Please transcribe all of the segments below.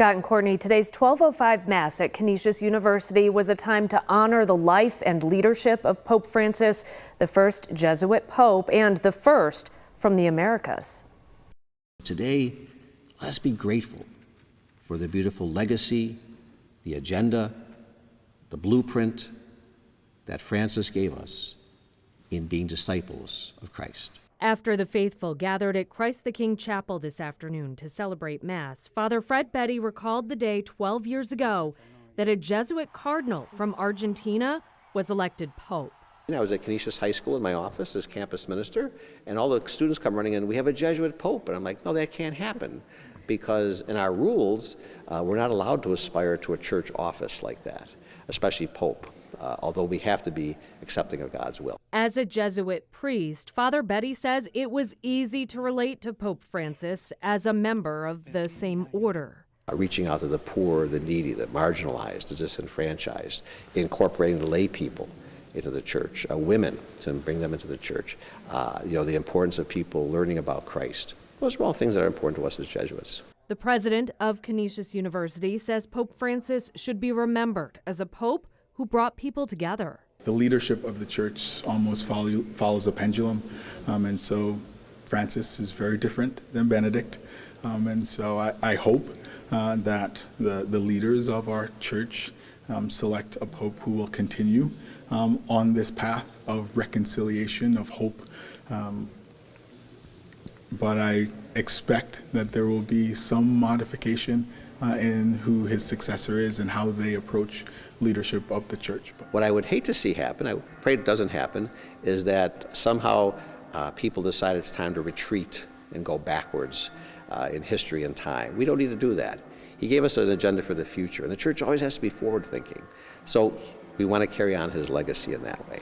Scott and Courtney, today's 12:05 Mass at Canisius University was a time to honor the life and leadership of Pope Francis, the first Jesuit Pope and the first from the Americas. Today, let's be grateful for the beautiful legacy, the agenda, the blueprint that Francis gave us in being disciples of Christ. After the faithful gathered at Christ the King Chapel this afternoon to celebrate Mass, Father Fred Betty recalled the day 12 years ago that a Jesuit cardinal from Argentina was elected Pope. I was at Canisius High School in my office as campus minister, and all the students come running in, we have a Jesuit Pope. And I'm like, no, that can't happen, because in our rules, we're not allowed to aspire to a church office like that, especially Pope. Although we have to be accepting of God's will. As a Jesuit priest, Father Betty says it was easy to relate to Pope Francis as a member of the same order. Reaching out to the poor, the needy, the marginalized, the disenfranchised, incorporating the lay people into the church, women to bring them into the church, the importance of people learning about Christ. Those are all things that are important to us as Jesuits. The president of Canisius University says Pope Francis should be remembered as a pope who brought people together. The leadership of the church almost follows a pendulum, and so Francis is very different than Benedict, and so I hope that the leaders of our church select a pope who will continue on this path of reconciliation, of hope, but I expect that there will be some modification in who his successor is and how they approach leadership of the church. What I would hate to see happen, I pray it doesn't happen, is that somehow people decide it's time to retreat and go backwards in history and time. We don't need to do that. He gave us an agenda for the future, and the church always has to be forward-thinking. So we want to carry on his legacy in that way.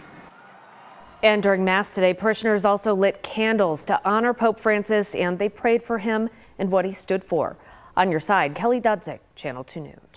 And during Mass today, parishioners also lit candles to honor Pope Francis, and they prayed for him and what he stood for. On your side, Kelly Dudzik, Channel 2 News.